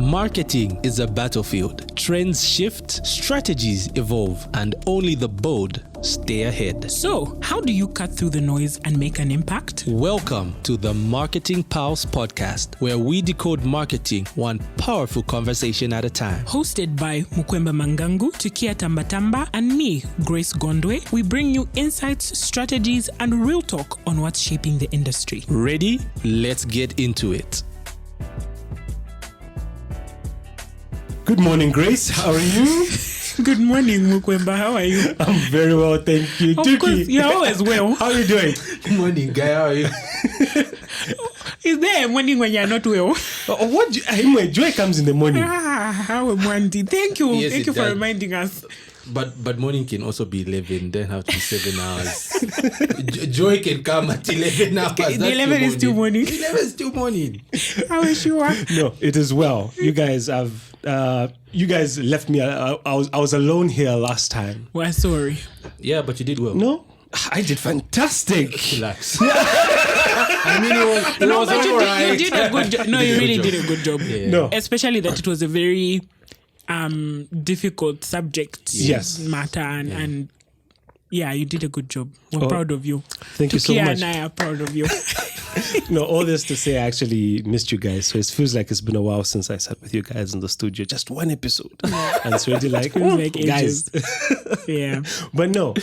Marketing is a battlefield. Trends shift, strategies evolve, and only the bold stay ahead. So, how do you cut through the noise and make an impact? Welcome to the Marketing Pulse podcast, where we decode marketing one powerful conversation at a time. Hosted by Mukwemba Mangangu, Tukia Tambatamba, and me, Grace Gondwe, we bring you insights, strategies, and real talk on what's shaping the industry. Ready? Let's get into it. Good morning, Grace. How are you? Good morning, Mukwemba. How are you? I'm very well, thank you. Of course, you're always well. How are you doing? Good morning, guy. How are you? Is there a morning when you're not well? Anyway, joy comes in the morning. How am I? Thank you. Yes, Thank you for does. reminding us. But morning can also be 11, then have to be 7 hours. Joy can come at 11 hours. The 11 is still morning. 11 is still morning. How is you? No, it is well. You guys left me. I was alone here last time. We're sorry. Yeah, but you did well. No, I did fantastic. Relax. I mean, it was but alright. you did a good job. No, you really did a good job. Yeah. No. Especially that it was a very difficult subject matter and yeah, you did a good job. We're proud of you. Thank you so Tukia much. and I are proud of you. No, all this to say, I actually missed you guys. So it feels like it's been a while since I sat with you guys in the studio. Just one episode. And it's already like, guys. Yeah. But no,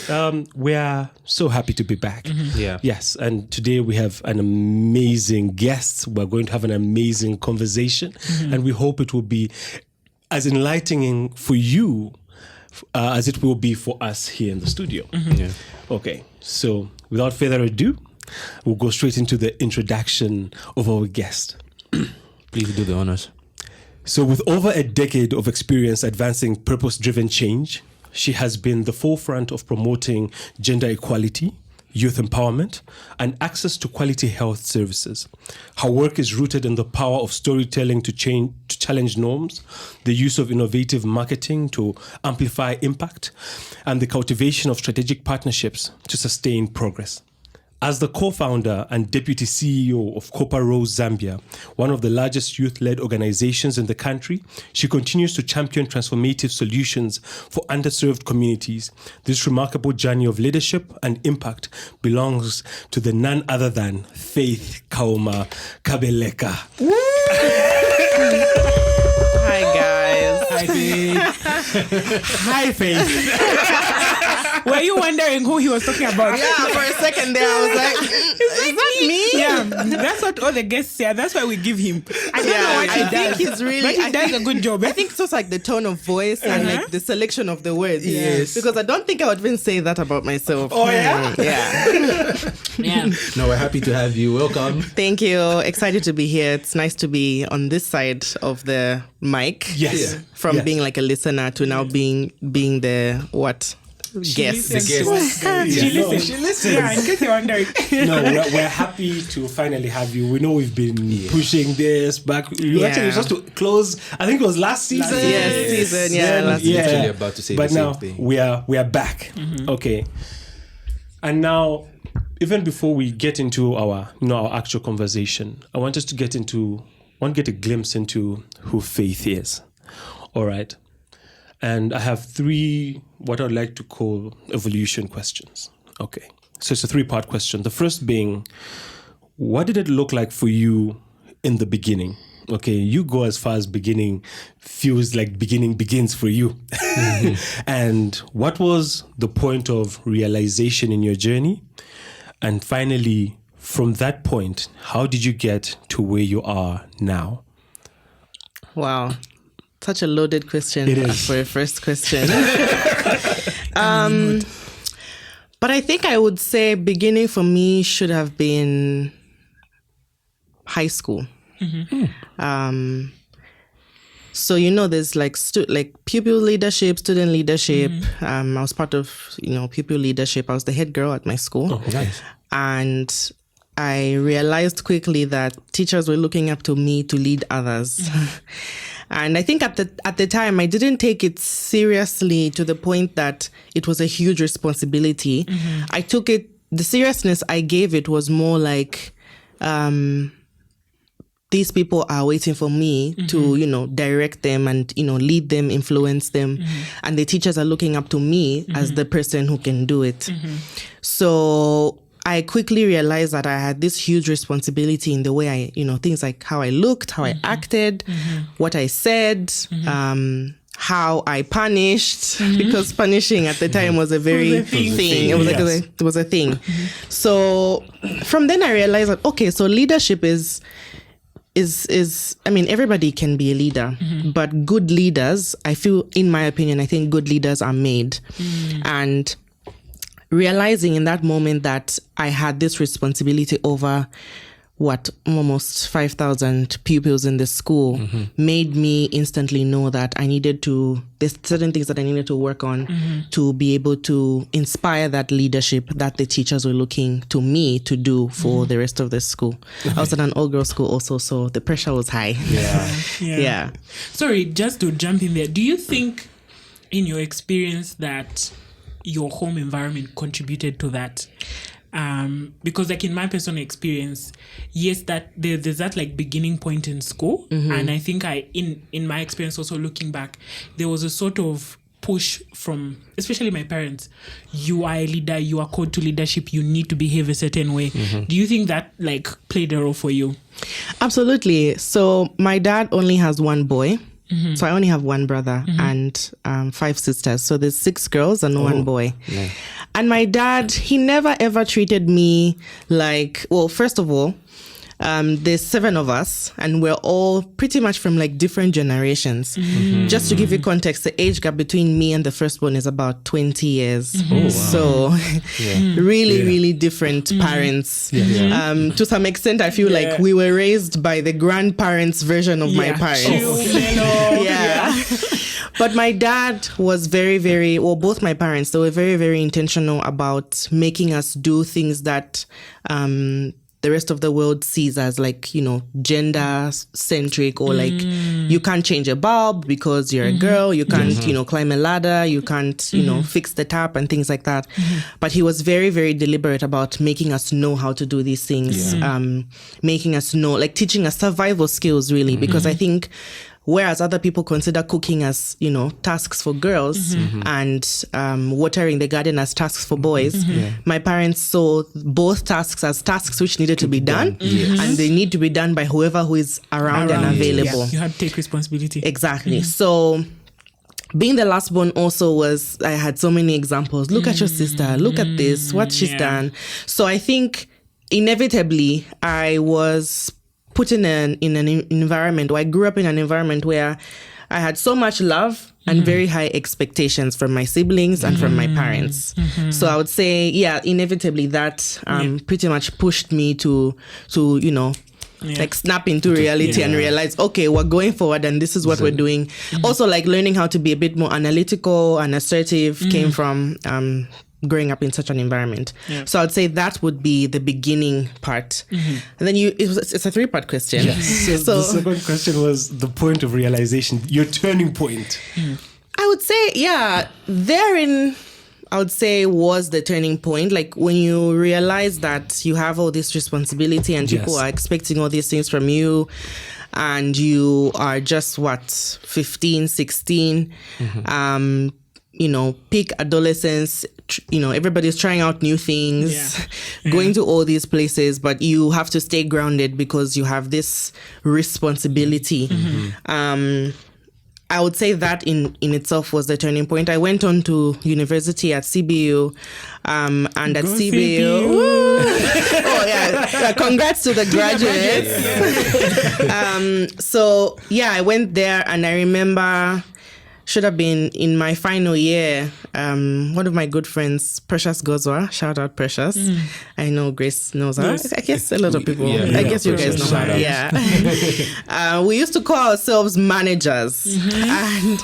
we are so happy to be back. Mm-hmm. Yeah. Yes. And today we have an amazing guest. We're going to have an amazing conversation. Mm-hmm. And we hope it will be as enlightening for you as it will be for us here in the studio. Mm-hmm. Yeah. Okay. So without further ado, we'll go straight into the introduction of our guest. Please do the honors. So with over a decade of experience advancing purpose-driven change, she has been the forefront of promoting gender equality, youth empowerment, and access to quality health services. Her work is rooted in the power of storytelling to challenge norms, the use of innovative marketing to amplify impact, and the cultivation of strategic partnerships to sustain progress. As the co-founder and deputy CEO of Copa Rose Zambia, one of the largest youth-led organizations in the country, she continues to champion transformative solutions for underserved communities. This remarkable journey of leadership and impact belongs to the none other than Faith Kaoma Kabeleka. Hi, guys. Hi, Faith. Hi, Faith. Were you wondering who he was talking about? Yeah, for a second there, I was like, is that me? Yeah, that's what all the guests say. That's why we give him. I don't know what he I does. think he's really, but he does a good job. I think it's just like the tone of voice and like the selection of the words. Yes. Because I don't think I would even say that about myself. Oh, yeah? Yeah. Yeah. No, we're happy to have you. Welcome. Thank you. Excited to be here. It's nice to be on this side of the mic. Yes. Yeah. From Yes. being like a listener to now being the what? Guest. listens The to guest. us. Yeah, She no, listens. she listens. Yeah, in case you're wondering. No, we're happy to finally have you. We know we've been pushing this back. You actually supposed to close, I think it was last season. Yes, season. Yeah, last yeah. Literally about to say But the now same thing. we are back. Mm-hmm. Okay. And now, even before we get into our actual conversation, I want us to get a glimpse into who Faith is. All right. And I have 3 what I'd like to call evolution questions. Okay. So it's a 3-part question. The first being, what did it look like for you in the beginning? Okay, you go as far as beginning feels like beginning begins for you. Mm-hmm. And what was the point of realization in your journey? And finally, from that point, how did you get to where you are now? Wow. Such a loaded question It is. for a first question. But I think I would say beginning for me should have been high school. Mm-hmm. So there's like pupil leadership, student leadership. I was part of pupil leadership. I was the head girl at my school. Oh, nice. And I realized quickly that teachers were looking up to me to lead others. Mm-hmm. And I think at the time, I didn't take it seriously to the point that it was a huge responsibility. Mm-hmm. I took it, the seriousness I gave it was more like, these people are waiting for me to, direct them and, lead them, influence them. And the teachers are looking up to me as the person who can do it. So I quickly realized that I had this huge responsibility in the way I, things like how I looked, how I acted, what I said, how I punished, because punishing at the time was a very thing. It was it was a thing. So from then I realized that, okay, so leadership is I mean, everybody can be a leader, but good leaders, I feel, in my opinion, I think good leaders are made. And realizing in that moment that I had this responsibility over almost 5,000 pupils in the school made me instantly know that there's certain things that I needed to work on to be able to inspire that leadership that the teachers were looking to me to do for the rest of the school. I was at an all-girls school also, so the pressure was high. Yeah. Sorry, just to jump in there, do you think in your experience that your home environment contributed to that? Because like in my personal experience, yes, that there's that like beginning point in school. And I think in my experience also looking back, there was a sort of push from, especially my parents, you are a leader, you are called to leadership, you need to behave a certain way. Do you think that like played a role for you? Absolutely. So my dad only has one boy. So I only have one brother and 5 sisters. So there's 6 girls and 1 boy. Yeah. And my dad, he never ever treated me like, well, first of all, there's 7 of us and we're all pretty much from like different generations. Just to give you context, the age gap between me and the firstborn is about 20 years. So really different parents. To some extent, I feel like we were raised by the grandparents' version of my parents. But my dad was very, well, both my parents, they were very intentional about making us do things that the rest of the world sees as like, gender centric, or like you can't change a bulb because you're a girl, you can't, climb a ladder, you can't, fix the tap and things like that. But he was very deliberate about making us know how to do these things, making us know, like teaching us survival skills really, because I think whereas other people consider cooking as, tasks for girls and watering the garden as tasks for boys, my parents saw both tasks as tasks which needed to be done, and they need to be done by whoever who is around and available. You had to take responsibility. Exactly. So being the last born also I had so many examples. Look at your sister. Look at this, what she's done. So I think inevitably I was put in an environment, or I grew up in an environment where I had so much love and very high expectations from my siblings and from my parents. So I would say, inevitably that pretty much pushed me to like snap into reality and realize, okay, we're going forward and this is what we're doing. Also, like learning how to be a bit more analytical and assertive came from growing up in such an environment. So I'd say that would be the beginning part. And then it's a 3-part question. So the second question was the point of realization, your turning point. I would say, therein, I would say was the turning point. Like when you realize that you have all this responsibility and people are expecting all these things from you, and you are just 15, 16, peak adolescence, everybody's trying out new things, going to all these places, but you have to stay grounded because you have this responsibility. I would say that in itself was the turning point. I went on to university at CBU, and at CBU, congrats to the graduates. I went there, and I remember, should have been in my final year, one of my good friends, Precious Gozwa, shout out Precious. I know Grace knows her. I guess a lot of people, I guess you guys know her. We used to call ourselves managers. And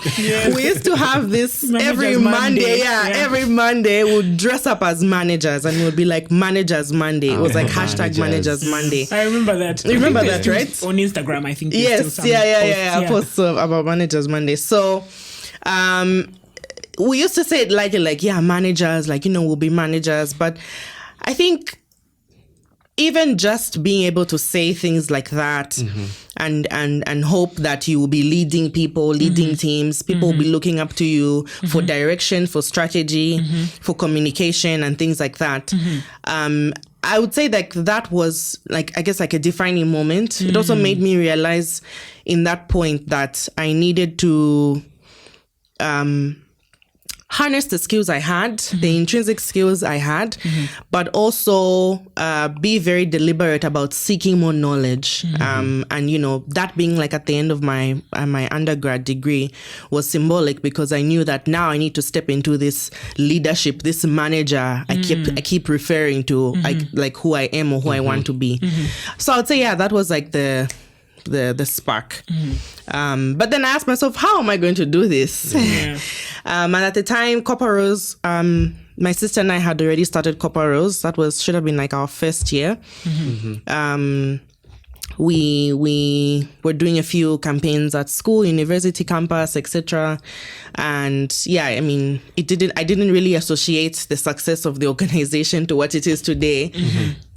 we used to have this every Monday. Every Monday we'd dress up as managers and it would be like Managers Monday. It was like hashtag Managers Monday. I remember that. You remember that, right? On Instagram, I think. Yes, posts about Managers Monday. So we used to say it like managers, we'll be managers. But I think even just being able to say things like that and hope that you will be leading people, leading teams, people will be looking up to you for direction, for strategy, for communication and things like that. I would say that was like, I guess, like a defining moment. It also made me realize in that point that I needed to harness the skills I had, the intrinsic skills I had, but also be very deliberate about seeking more knowledge. And, you know, that being like at the end of my undergrad degree was symbolic, because I knew that now I need to step into this leadership, this manager I keep referring to, like who I am or who I want to be. So I would say, yeah, that was like the spark. But then I asked myself, how am I going to do this? And at the time, Copper Rose, my sister and I had already started Copper Rose. That should have been like our first year. We were doing a few campaigns at school, university campus, etc. And yeah, I mean, I didn't really associate the success of the organization to what it is today.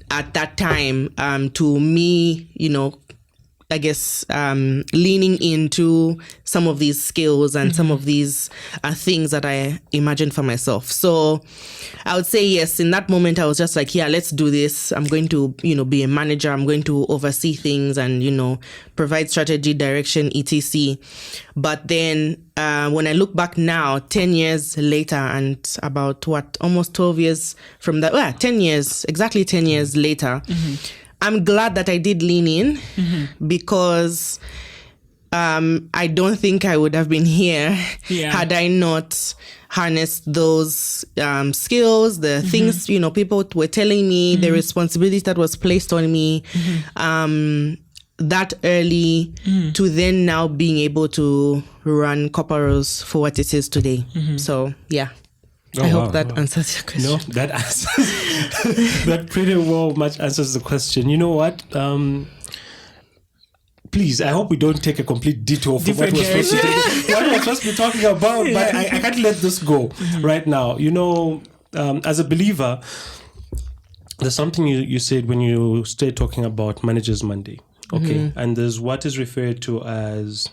At that time, to me, you know, I guess leaning into some of these skills and some of these things that I imagined for myself. So I would say, yes, in that moment, I was just like, yeah, let's do this. I'm going to, you know, be a manager. I'm going to oversee things and, you know, provide strategy, direction, etc. But then when I look back now, 10 years later, and about almost 12 years from that, 10 years, exactly 10 years later, I'm glad that I did lean in, because I don't think I would have been here had I not harnessed those skills, the things, you know, people were telling me, the responsibility that was placed on me that early, to then now being able to run Copper Rose for what it is today. So, yeah. I hope that answers your question. No, that answers that pretty much answers the question. You know what? Please, I hope we don't take a complete detour from what we're supposed to be talking about. But I can't let this go right now. You know, as a believer, there's something you said when you started talking about Managers Monday. Okay, and there's what is referred to as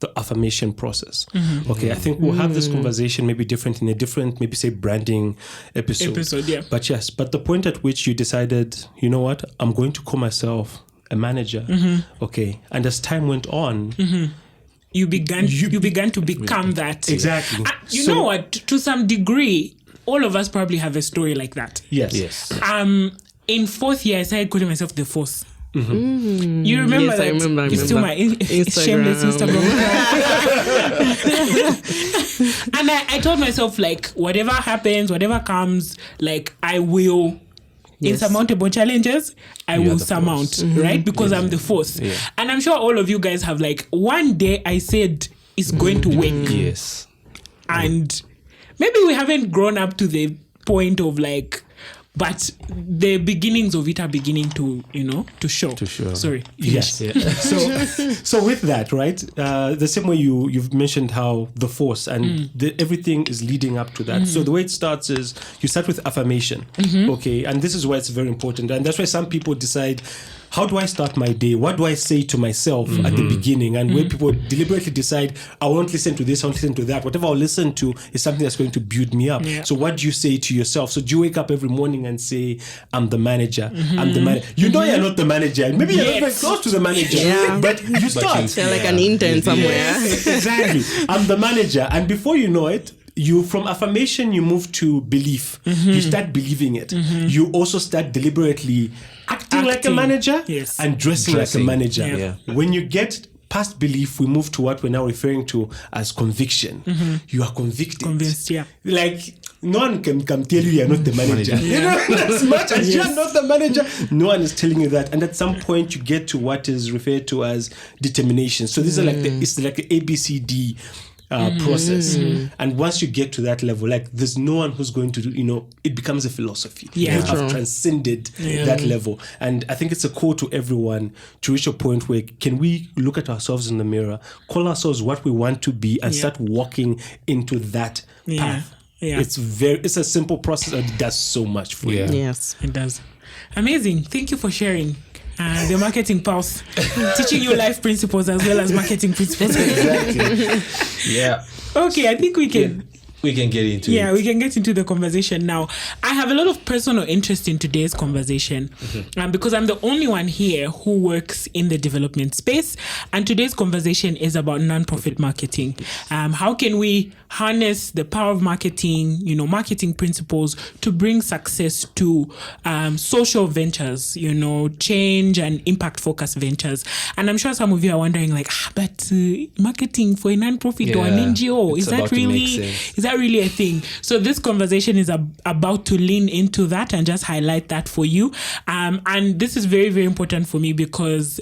the affirmation process. Okay, I think we'll have this conversation maybe different in a different, maybe say branding episode. Yeah. But yes, but the point at which you decided, you know what, I'm going to call myself a manager. Okay, and as time went on, you began to become that. Exactly. You know what? To some degree, all of us probably have a story like that. Yes. In fourth year, I started calling myself the Force. You remember that? I remember. It's still my shameless Instagram. And I told myself, like, whatever happens, whatever comes, like, I will insurmountable challenges, I will surmount, right? Because I'm the Force. And I'm sure all of you guys have, like, one day I said it's going to work. Yes. And maybe we haven't grown up to the point of, like, but the beginnings of it are beginning to, you know, to show. Sorry. Yes. So with that, right? The same way you've mentioned how the Force and everything is leading up to that. So the way it starts is you start with affirmation. Okay, and this is why it's very important, and that's why some people decide, how do I start my day? What do I say to myself at the beginning? And where people deliberately decide, I won't listen to this, I won't listen to that. Whatever I'll listen to is something that's going to build me up. So what do you say to yourself? So do you wake up every morning and say, I'm the manager? I'm the manager. You know you're not the manager. Maybe you're not very close to the manager. But you start. You're like an intern somewhere. Yes, exactly. I'm the manager. And before you know it, you from affirmation you move to belief. You start believing it. You also start deliberately acting like a manager and dressing like a manager. When you get past belief, we move to what we're now referring to as conviction. You are convinced. Like no one can come tell you you're not the manager. You know, as much as you're not the manager, no one is telling you that. And at some point you get to what is referred to as determination. So these are like it's like the ABCD process. And once you get to that level, like there's no one who's going to do, you know, it becomes a philosophy. You have transcended that level. And I think it's a call to everyone to reach a point where can we look at ourselves in the mirror, call ourselves what we want to be, and start walking into that path. It's a simple process, and it does so much for you. Yes, it does. Amazing. Thank you for sharing. The marketing pulse, teaching you life principles as well as marketing principles. Exactly. Yeah. Okay, I think we can get into it. Yeah, we can get into the conversation now. I have a lot of personal interest in today's conversation because I'm the only one here who works in the development space. And today's conversation is about non-profit marketing. How can we harness the power of marketing, marketing principles to bring success to social ventures, change and impact-focused ventures. And I'm sure some of you are wondering, but marketing for a non-profit or an NGO, is that really a thing? So this conversation is about to lean into that and just highlight that for you. And this is very, very important for me because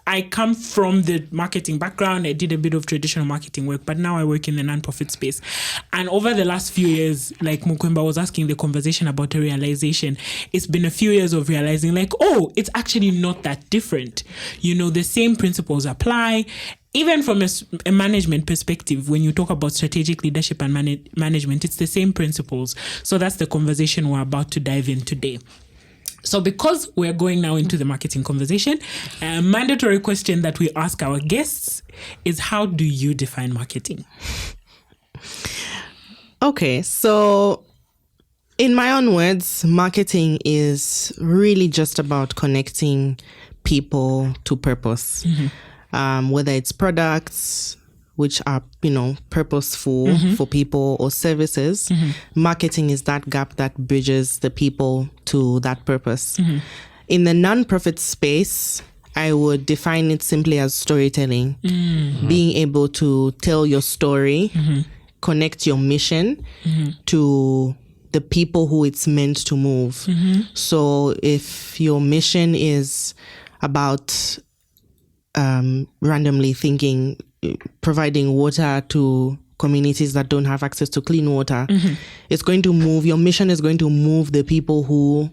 I come from the marketing background. I did a bit of traditional marketing work, but now I work in the non-profit space. And over the last few years, like Mukwemba was asking the conversation about a realization, it's been a few years of realizing it's actually not that different. The same principles apply. Even from a management perspective, when you talk about strategic leadership and management, it's the same principles. So that's the conversation we're about to dive in today. So because we're going now into the marketing conversation, a mandatory question that we ask our guests is, how do you define marketing? Okay, so in my own words, marketing is really just about connecting people to purpose. Whether it's products, which are, purposeful for people, or services, marketing is that gap that bridges the people to that purpose. In the non-profit space, I would define it simply as storytelling. Being able to tell your story, connect your mission to the people who it's meant to move. So if your mission is about randomly thinking, providing water to communities that don't have access to clean water, it's going to move, your mission is going to move the people who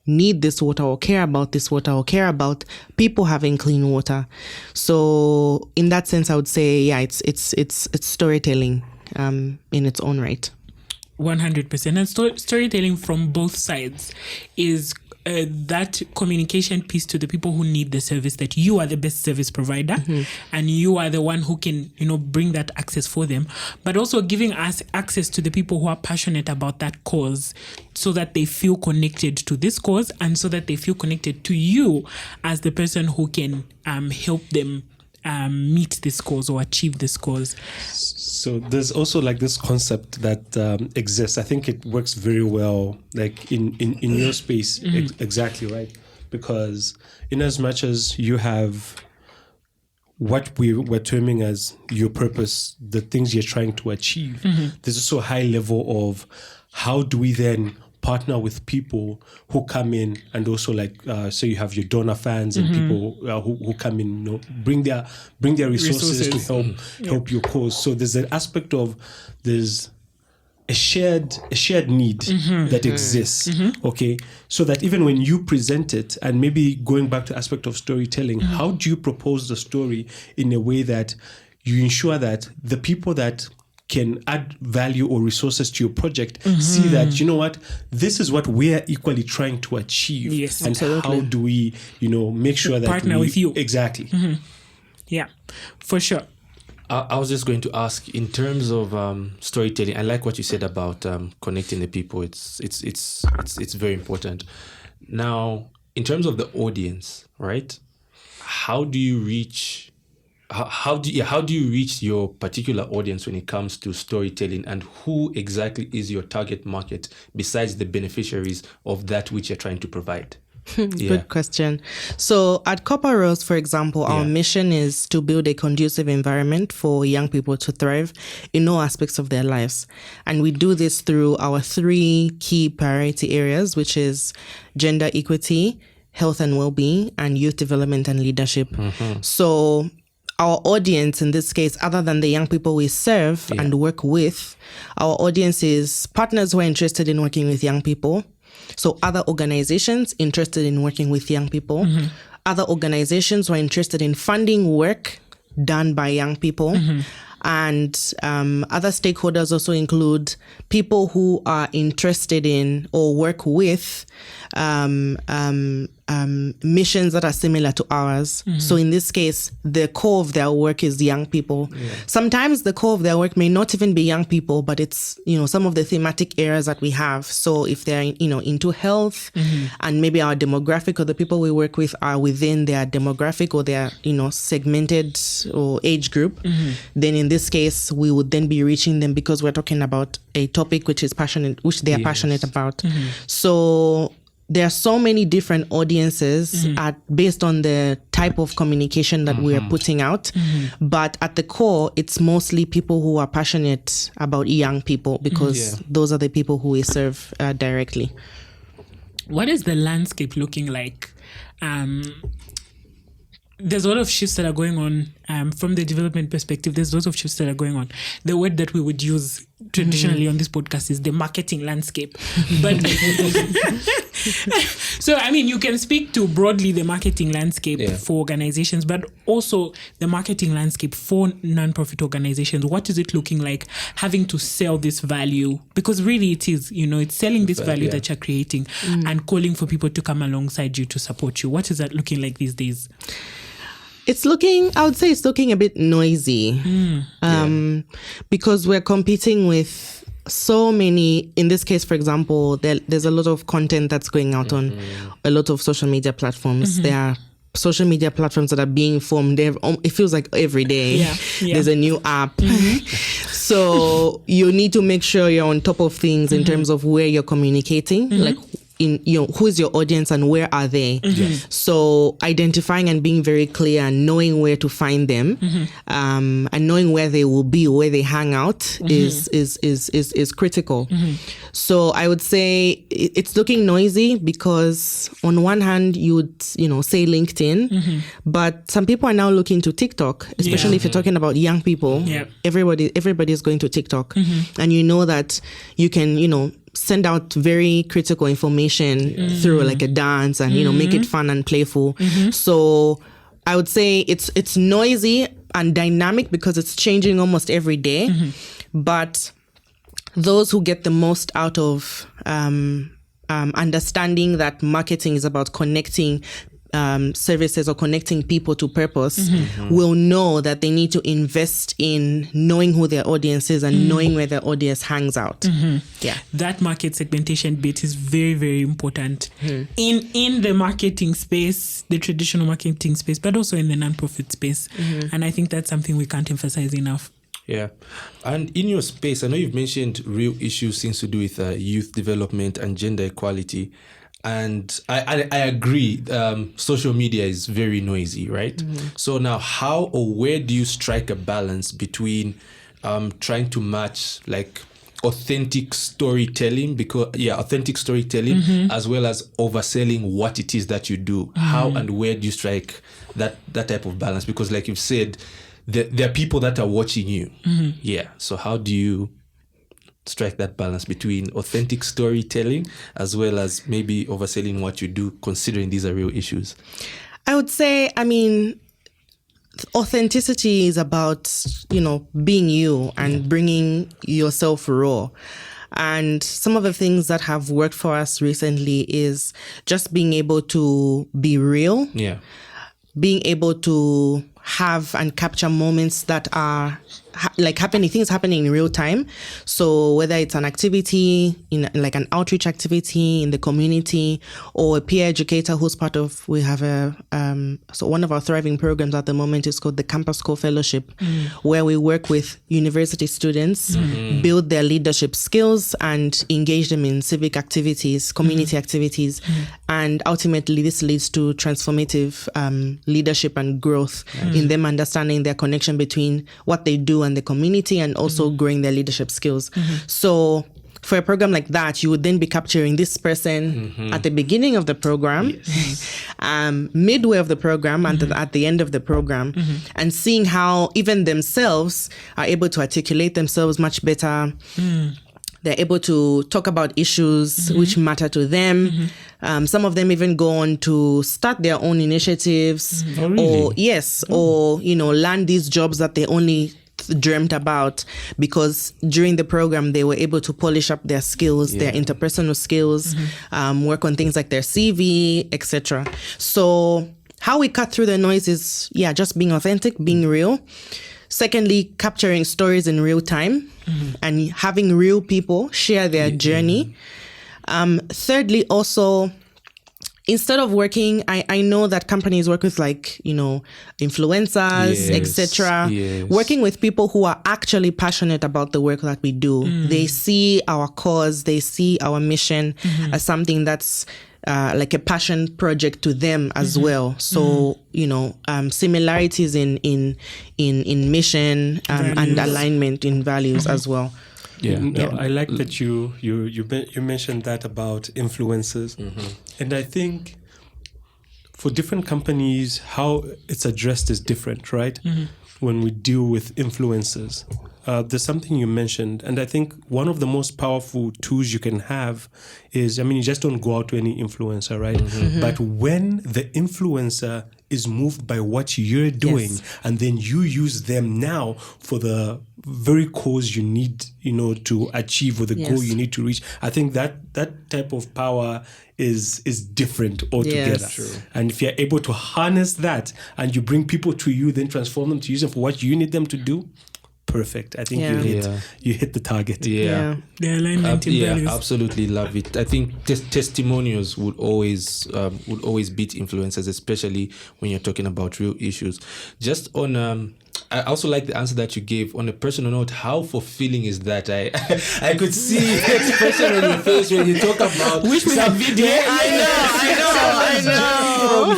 need this water or care about this water or care about people having clean water. So in that sense, I would say, it's storytelling in its own right. 100%. And storytelling from both sides is that communication piece to the people who need the service, that you are the best service provider and you are the one who can, bring that access for them, but also giving us access to the people who are passionate about that cause so that they feel connected to this cause and so that they feel connected to you as the person who can help them meet this cause or achieve this cause. So there's also this concept that exists. I think it works very well, in your space. Exactly right, because in as much as you have what we're terming as your purpose, the things you're trying to achieve, there's also a high level of how do we then partner with people who come in and also so you have your donor fans and people who come in, bring their resources to help your cause. So there's an aspect of there's a shared need that exists. Okay, so that even when you present it, and maybe going back to aspect of storytelling, how do you propose the story in a way that you ensure that the people that can add value or resources to your project see that, this is what we're equally trying to achieve. Yes, and absolutely. how do we, make sure that partner with you. Exactly. Yeah, for sure. I was just going to ask, in terms of storytelling, I like what you said about connecting the people. It's very important. Now, in terms of the audience, right? How do you reach your particular audience when it comes to storytelling, and who exactly is your target market besides the beneficiaries of that which you're trying to provide? Good question. So at Copper Rose, for example, our mission is to build a conducive environment for young people to thrive in all aspects of their lives. And we do this through our 3 key priority areas, which is gender equity, health and well-being, and youth development and leadership. So our audience in this case, other than the young people we serve and work with, our audience is partners who are interested in working with young people. So other organizations interested in working with young people, other organizations who are interested in funding work done by young people, And other stakeholders also include people who are interested in or work with missions that are similar to ours. So in this case, the core of their work is young people. Sometimes the core of their work may not even be young people, but it's, some of the thematic areas that we have. So if they're, into health and maybe our demographic or the people we work with are within their demographic or their, segmented or age group, then in this case, we would then be reaching them because we're talking about a topic which they are passionate about. So there are so many different audiences based on the type of communication that we are putting out. But at the core, it's mostly people who are passionate about young people because those are the people who we serve directly. What is the landscape looking like? There's a lot of shifts that are going on from the development perspective. There's lots of shifts that are going on. The word that we would use traditionally on this podcast is the marketing landscape. But so, you can speak to broadly the marketing landscape for organizations, but also the marketing landscape for nonprofit organizations. What is it looking like having to sell this value? Because really it is, it's selling this value that you're creating and calling for people to come alongside you to support you. What is that looking like these days? I would say it's looking a bit noisy because we're competing with so many, in this case, for example, there's a lot of content that's going out on a lot of social media platforms. There are social media platforms that are being formed. It feels like every day there's a new app. So you need to make sure you're on top of things in terms of where you're communicating, like who is your audience and where are they? So identifying and being very clear and knowing where to find them, and knowing where they will be, where they hang out is critical. So I would say it's looking noisy because on one hand you would say LinkedIn, but some people are now looking to TikTok, especially if you're talking about young people. Everybody is going to TikTok, and that you can send out very critical information through like a dance and make it fun and playful. So I would say it's noisy and dynamic because it's changing almost every day. But those who get the most out of understanding that marketing is about connecting services or connecting people to purpose will know that they need to invest in knowing who their audience is and knowing where their audience hangs out. That market segmentation bit is very, very important in the marketing space, the traditional marketing space, but also in the nonprofit space. And I think that's something we can't emphasize enough. Yeah. And in your space, I know you've mentioned real issues things to do with youth development and gender equality. And I agree, social media is very noisy, right? So now how or where do you strike a balance between trying to match like authentic storytelling, as well as overselling what it is that you do? How and where do you strike that type of balance? Because like you've said, there are people that are watching you. So how do you strike that balance between authentic storytelling as well as maybe overselling what you do, considering these are real issues? I would say, authenticity is about, being you and bringing yourself raw. And some of the things that have worked for us recently is just being able to be real. Being able to have and capture moments that are things happening in real time. So whether it's an activity in like an outreach activity in the community or a peer educator who's part of, we have so one of our thriving programs at the moment is called the Campus Co-Fellowship, where we work with university students, build their leadership skills and engage them in civic activities, community activities. And ultimately this leads to transformative leadership and growth in them understanding their connection between what they do and the community and also growing their leadership skills. So for a program like that, you would then be capturing this person at the beginning of the program, midway of the program, and at the end of the program, and seeing how even themselves are able to articulate themselves much better. They're able to talk about issues which matter to them. Some of them even go on to start their own initiatives, or land these jobs that they only dreamt about, because during the program they were able to polish up their skills, their interpersonal skills, work on things like their CV, etc. So how we cut through the noise is, just being authentic, being real. Secondly, capturing stories in real time and having real people share their journey. Thirdly, also, instead of working, I know that companies work with influencers, etc. Working with people who are actually passionate about the work that we do. They see our cause, they see our mission as something that's like a passion project to them as well. So, similarities in mission and alignment in values as well. I like that you mentioned that about influencers, and I think for different companies, how it's addressed is different, right? When we deal with influencers, there's something you mentioned, and I think one of the most powerful tools you can have is, you just don't go out to any influencer, right? But when the influencer is moved by what you're doing, and then you use them now for the very cause you need, to achieve, or the goal you need to reach. I think that type of power is different altogether. And if you're able to harness that and you bring people to you, then transform them to use them for what you need them to do, perfect. I think you hit the target. The alignment in values. Absolutely love it. I think testimonials would always beat influencers, especially when you're talking about real issues. Just on I also like the answer that you gave on a personal note. How fulfilling is that? I could see the expression on your face when you talk about some video. I know.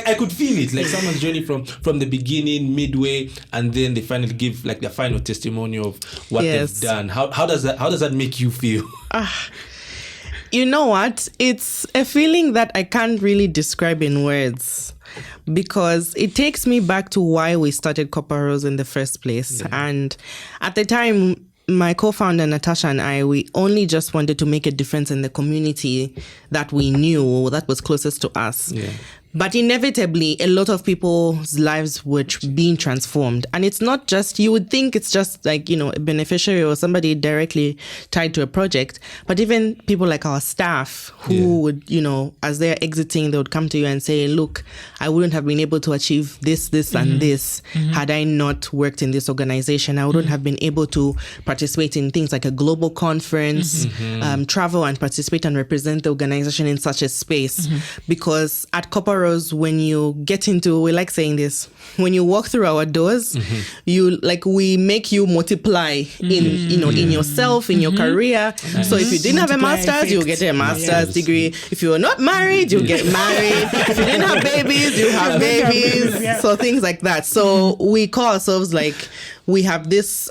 I could feel it, like someone's journey from the beginning, midway, and then they finally give like their final testimony of what they've done. How does that make you feel? You know what? It's a feeling that I can't really describe in words, because it takes me back to why we started Copper Rose in the first place. And at the time, my co-founder Natasha and I, we only just wanted to make a difference in the community that we knew, that was closest to us. But inevitably, a lot of people's lives were being transformed. And it's not just, you would think it's just like, a beneficiary or somebody directly tied to a project. But even people like our staff who would, as they're exiting, they would come to you and say, look, I wouldn't have been able to achieve this, and this had I not worked in this organization. I wouldn't have been able to participate in things like a global conference, travel and participate and represent the organization in such a space. Because at Copper Rose, when you get into, we like saying this, when you walk through our doors, we make you multiply in yourself, in your career. So if you didn't have a master's, you'll get a master's degree. If you were not married, you'll get married. If you didn't have babies, you have babies. So things like that. So we call ourselves we have this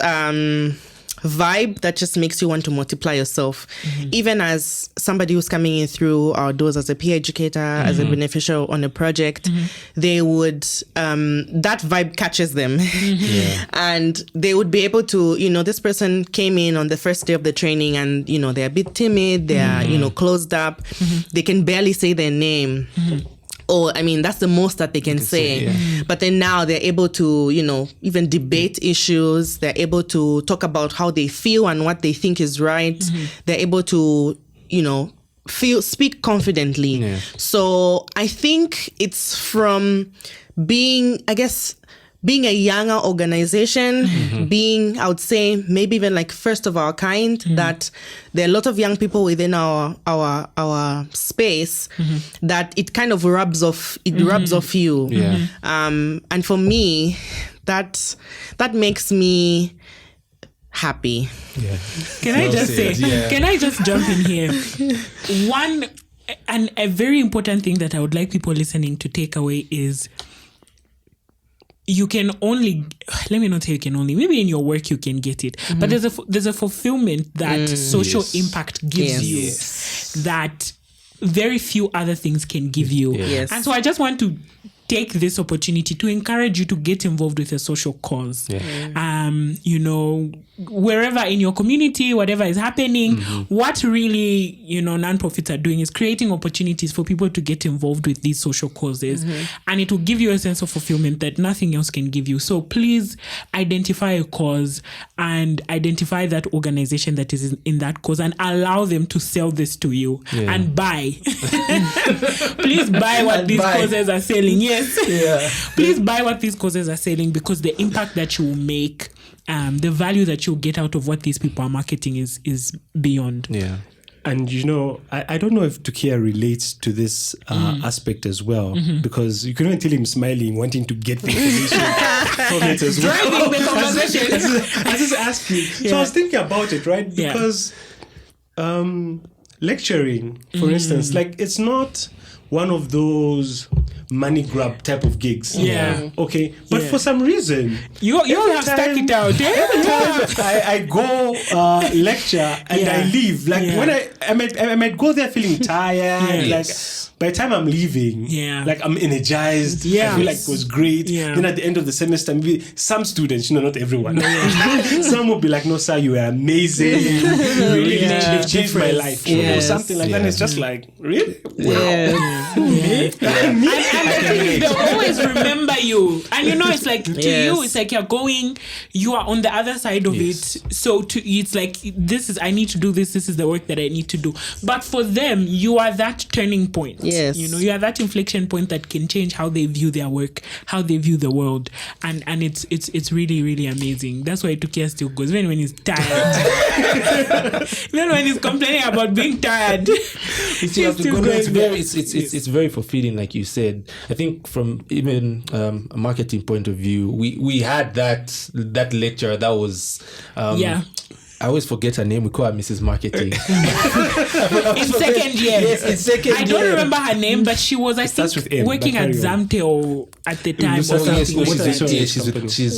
vibe that just makes you want to multiply yourself. Even as somebody who's coming in through our doors as a peer educator, as a beneficiary on a project, they would, that vibe catches them. And they would be able to, this person came in on the first day of the training and, they're a bit timid, they're, closed up, they can barely say their name. Or, that's the most that they can say. But then now they're able to, even debate issues. They're able to talk about how they feel and what they think is right. They're able to, speak confidently. So I think it's from being a younger organization, being, I would say, maybe even first of our kind, that there are a lot of young people within our space that it kind of rubs off you. And for me, that makes me happy. Can I just say, can I just jump in here? One, and a very important thing that I would like people listening to take away is, you can only, let me not say you can only, maybe in your work you can get it, but there's a fulfillment that social impact gives you that very few other things can give you. And so I just want to take this opportunity to encourage you to get involved with a social cause. you know, wherever in your community, whatever is happening, what really, you know, nonprofits are doing is creating opportunities for people to get involved with these social causes. And it will give you a sense of fulfillment that nothing else can give you. So please identify a cause and identify that organization that is in that cause and allow them to sell this to you and buy. Please buy what these causes are selling. Yes. Please buy what these causes are selling, because the impact that you will make, the value that you'll get out of what these people are marketing is beyond. Yeah. And you know, I don't know if Tukia relates to this aspect as well, because you couldn't tell him smiling, wanting to get the information from it as well. Driving the conversation. I just asked you. So I was thinking about it, right? Because lecturing, for instance, like, it's not one of those money grab type of gigs. Okay. But for some reason, you have stuck it out. Every time I go lecture and I leave, like when I might go there feeling tired. Like by the time I'm leaving, like I'm energized. I feel like it was great. Then at the end of the semester, maybe some students, you know, not everyone, some will be like, "No, sir, you were amazing. You really changed my life," or something like that. And it's just like, really? Wow. Me? They'll always remember you, and you know, it's like to you, it's like you are on the other side of it. So it's like, I need to do this. This is the work that I need to do. But for them, you are that turning point. Yes, you know, you are that inflection point that can change how they view their work, how they view the world, and it's really, really amazing. That's why Tukia still goes even when he's tired, even when he's complaining about being tired. It's very fulfilling, like you said. I think from even a marketing point of view, we had that lecturer that was I always forget her name. We call her Mrs. Marketing. In second year. Yes, in second year. I don't remember her name, but she was, I think, working at Zamtel at the time. She's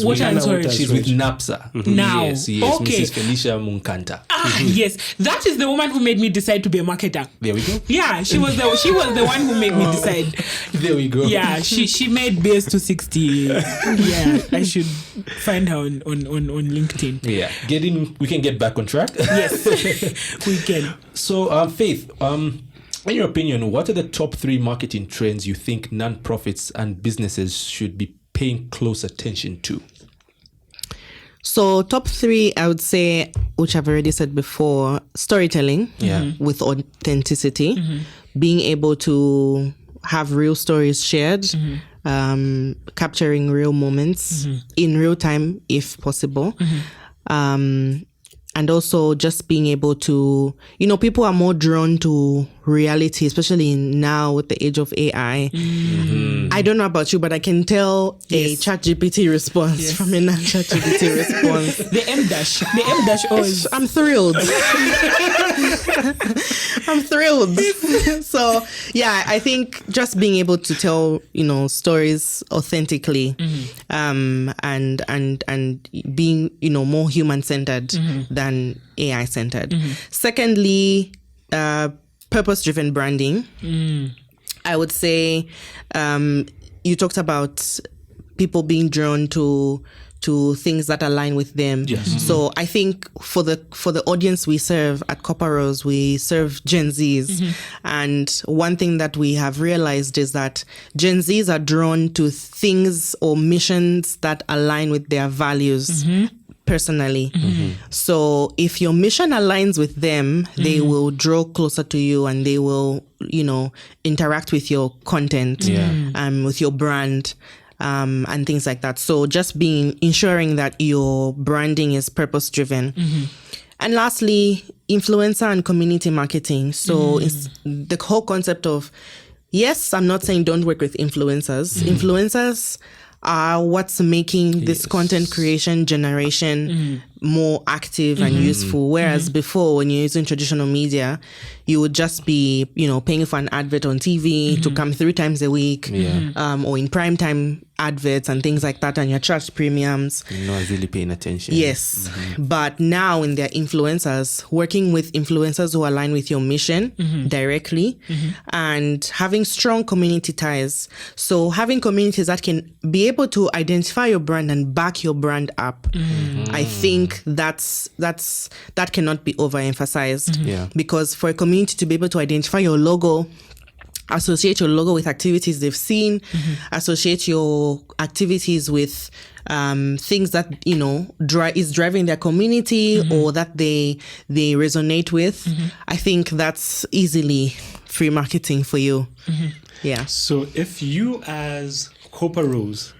with NAPSA. Now. Yes, Okay. Mrs. Felicia Munkanta. Yes. That is the woman who made me decide to be a marketer. There we go. Yeah, she was the one who made me decide. There we go. Yeah, she made BS260. Yeah, I should find her on LinkedIn. Yeah, we can get back on track. Yes, we can. So, Faith, in your opinion, what are the top 3 marketing trends you think non-profits and businesses should be paying close attention to? So top 3, I would say, which I've already said before, storytelling with authenticity, being able to have real stories shared, capturing real moments in real time if possible. And also just being able to, you know, people are more drawn to reality, especially now with the age of AI. I don't know about you, but I can tell a ChatGPT response from a non-ChatGPT response. The M-dash always. I'm thrilled. I'm thrilled. So yeah, I think just being able to tell, you know, stories authentically, and being, you know, more human-centered than AI-centered. Secondly, purpose-driven branding. I would say you talked about people being drawn to things that align with them. So I think for the audience we serve at Copper Rose, we serve Gen Zs. And one thing that we have realized is that Gen Zs are drawn to things or missions that align with their values. Personally. So if your mission aligns with them, they will draw closer to you and they will, you know, interact with your content, with your brand, and things like that. So just ensuring that your branding is purpose driven. And lastly, influencer and community marketing. So it's the whole concept of, yes, I'm not saying don't work with influencers. Influencers are what's making this content creation generation more active and useful. Whereas before, when you're using traditional media, you would just be, paying for an advert on TV to come 3 times a week, or in prime time adverts and things like that, and you're charged premiums. You're not really paying attention. Yes. But now when they're influencers, working with influencers who align with your mission directly, and having strong community ties. So having communities that can be able to identify your brand and back your brand up. I think that cannot be overemphasized. Yeah. Because for a community to be able to identify your logo, associate your logo with activities they've seen, associate your activities with things that is driving their community or that they resonate with. I think that's easily free marketing for you. Yeah. So if you as Copa Rose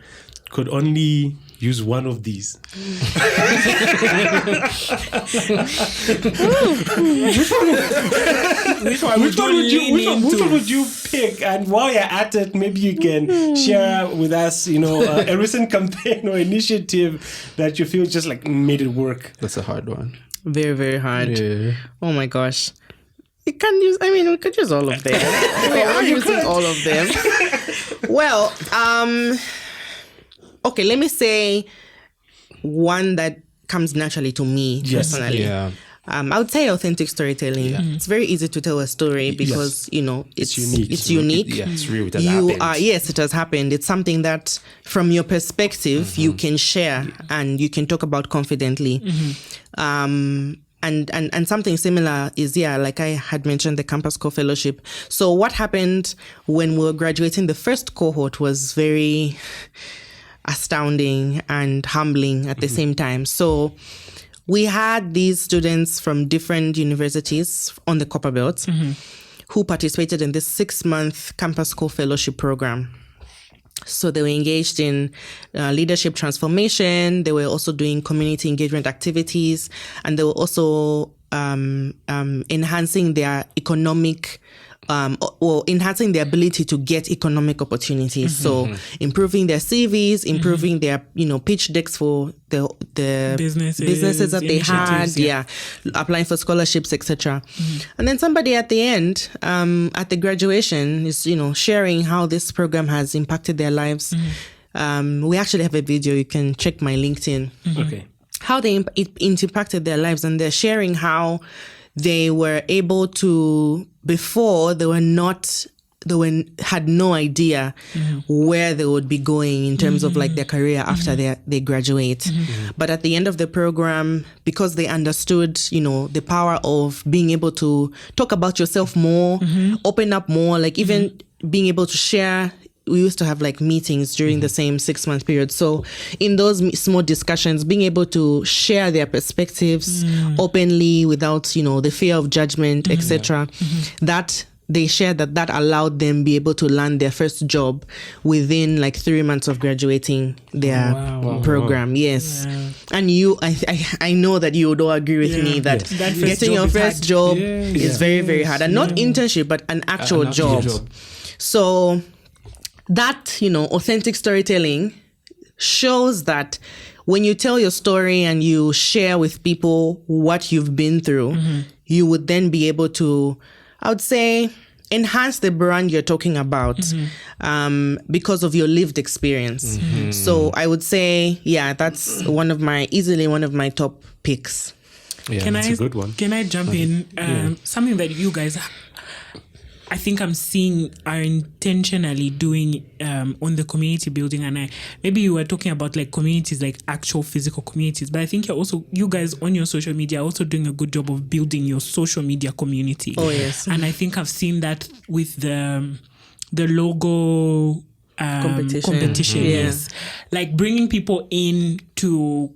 could only use one of these, which one would you pick? And while you're at it, maybe you can share with us, a recent campaign or initiative that you feel just like made it work. That's a hard one. Very, very hard. Yeah. Oh my gosh. We could use all of them. We are using all of them. Well, okay, let me say one that comes naturally to me personally. Yeah. I would say authentic storytelling. It's very easy to tell a story because it's unique. It's unique. It's real. It has happened. Yes, it has happened. It's something that, from your perspective, you can share and you can talk about confidently. And something similar is, like I had mentioned, the Campus Co-Fellowship. So what happened when we were graduating, the first cohort was very astounding and humbling at the same time. So we had these students from different universities on the Copper Belt who participated in this 6-month Campus Co-Fellowship program. So they were engaged in leadership transformation. They were also doing community engagement activities, and they were also enhancing their economic or enhancing their ability to get economic opportunities. So improving their CVs, improving their pitch decks for the businesses that they had, applying for scholarships, etc. And then somebody at the end, at the graduation, is sharing how this program has impacted their lives. We actually have a video. You can check my LinkedIn. Okay. How it impacted their lives, and they're sharing how they were able to, before they had no idea where they would be going in terms of like their career after they graduate. But at the end of the program, because they understood, the power of being able to talk about yourself more, open up more, like even being able to share. We used to have like meetings during the same 6-month period. So in those small discussions, being able to share their perspectives openly without, the fear of judgment, etc. That they shared that allowed them be able to land their first job within like 3 months of graduating their program. Wow. Yes. Yeah. And I know that you would all agree with me that getting your first job is very, very hard. And not internship, but an actual job. So that, authentic storytelling shows that when you tell your story and you share with people what you've been through, you would then be able to, I would say, enhance the brand you're talking about because of your lived experience. So I would say, that's easily one of my top picks. Yeah, that's a good one. Can I jump in? Something that you guys, I think I'm seeing are intentionally doing on the community building, and maybe you were talking about like communities, like actual physical communities, but I think you guys on your social media are also doing a good job of building your social media community. Oh yes, and I think I've seen that with the logo competition. Yes, like bringing people in to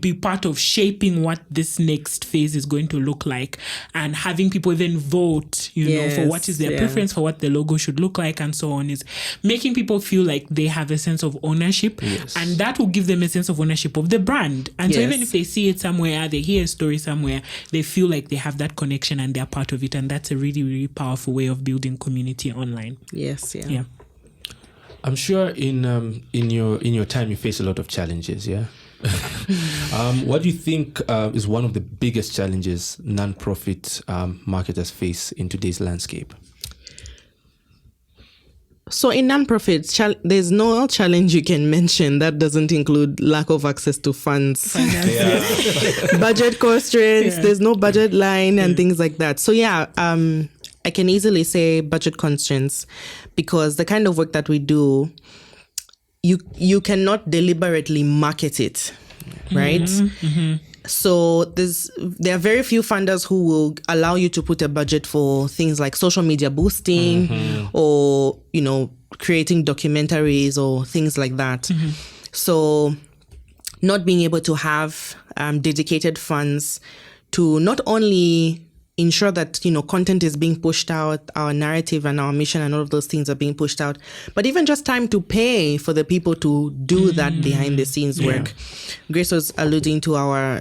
be part of shaping what this next phase is going to look like, and having people then vote, for what is their preference for what the logo should look like, and so on, is making people feel like they have a sense of ownership, and that will give them a sense of ownership of the brand. And so even if they see it somewhere, they hear a story somewhere, they feel like they have that connection and they're part of it, and that's a really, really powerful way of building community online. Yeah. I'm sure in your time you face a lot of challenges, What do you think is one of the biggest challenges non-profit marketers face in today's landscape? So in non-profits, there's no challenge you can mention that doesn't include lack of access to funds, budget constraints, there's no budget line and things like that. So I can easily say budget constraints, because the kind of work that we do, you cannot deliberately market it, right? So there are very few funders who will allow you to put a budget for things like social media boosting or, creating documentaries or things like that. So not being able to have dedicated funds to not only ensure that, content is being pushed out, our narrative and our mission and all of those things are being pushed out, but even just time to pay for the people to do that behind the scenes work. Grace was alluding to our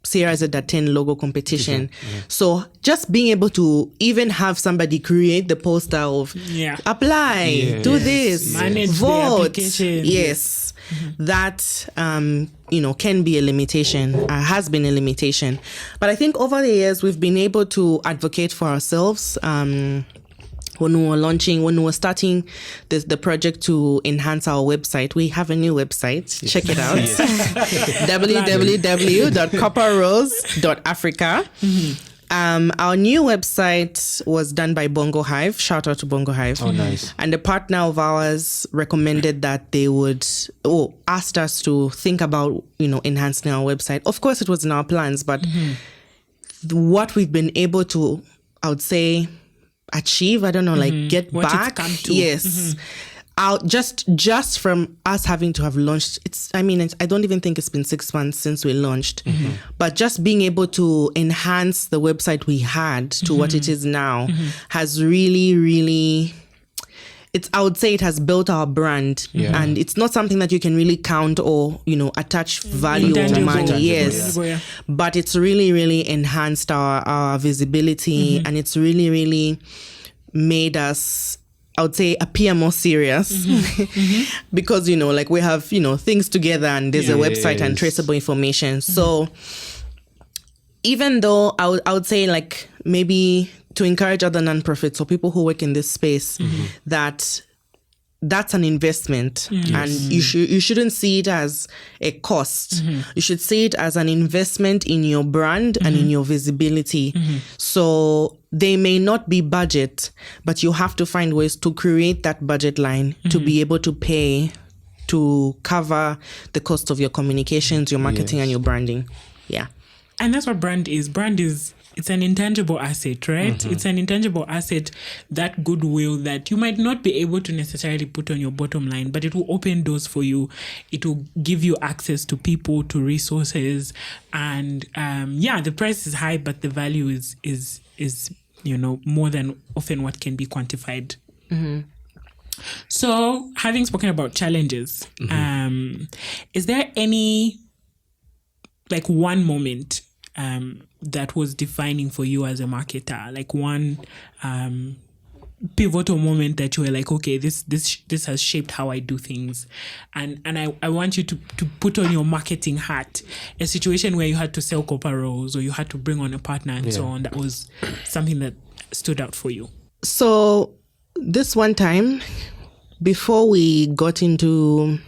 CRZ10 logo competition. So just being able to even have somebody create the poster of apply, do this, manage vote. the application. Yes. That can be a limitation, has been a limitation. But I think over the years we've been able to advocate for ourselves. When we were starting the project to enhance our website, we have a new website. Check it out. www.copperrose.africa. Our new website was done by Bongo Hive. Shout out to Bongo Hive. Oh, nice. And a partner of ours recommended that they would, asked us to think about, enhancing our website. Of course, it was in our plans, but what we've been able to, I would say, achieve, I don't know, get what back. It's come to. Yes. Out just from us having to have launched, I don't even think it's been 6 months since we launched, but just being able to enhance the website we had to what it is now has really, really, I would say it has built our brand, and it's not something that you can really count or, attach value or money. Yes. But it's really, really enhanced our visibility, and it's really, really made us, I would say, appear more serious because, we have, things together and there's a website and traceable information. So even though I would say maybe to encourage other nonprofits or people who work in this space, that's an investment, and you shouldn't see it as a cost. You should see it as an investment in your brand and in your visibility. So they may not be budget, but you have to find ways to create that budget line to be able to pay to cover the cost of your communications, your marketing, and your branding. Yeah. And that's what brand is. It's an intangible asset, right? It's an intangible asset, that goodwill that you might not be able to necessarily put on your bottom line, but it will open doors for you. It will give you access to people, to resources. And the price is high, but the value is more than often what can be quantified. So having spoken about challenges, is there any one moment that was defining for you as a marketer, one pivotal moment that you were like, okay, this has shaped how I do things, and I want you to put on your marketing hat, a situation where you had to sell copper rolls or you had to bring on a partner and so on, that was something that stood out for you. So this one time, before we got into,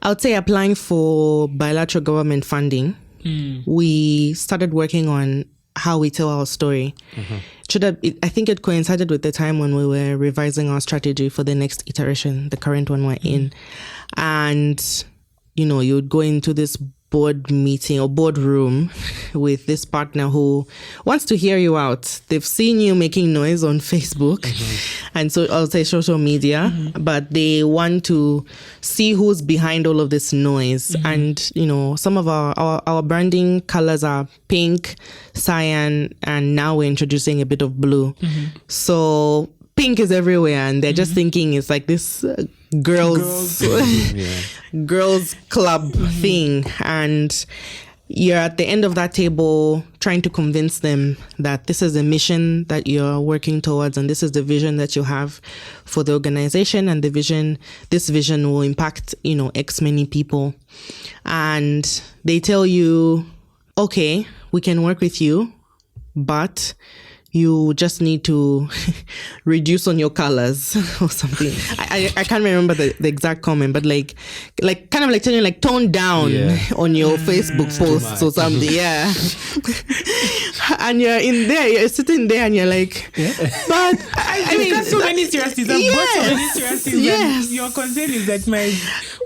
I would say, applying for bilateral government funding, we started working on how we tell our story. I think it coincided with the time when we were revising our strategy for the next iteration, the current one we're in. And, you would go into this board meeting or boardroom with this partner who wants to hear you out. They've seen you making noise on Facebook and so I'll say social media, but they want to see who's behind all of this noise. And some of our branding colors are pink, cyan, and now we're introducing a bit of blue. So pink is everywhere, and they're just thinking it's like this girls club thing. And you're at the end of that table trying to convince them that this is the mission that you're working towards and this is the vision that you have for the organization, and this vision will impact, X many people. And they tell you, okay, we can work with you, but you just need to reduce on your colors or something. I can't remember the exact comment, but like kind of like telling you like tone down on your Facebook posts or something. Yeah. And you're sitting there and you're like, but I mean, that's so many seriously. Yes. Your concern is that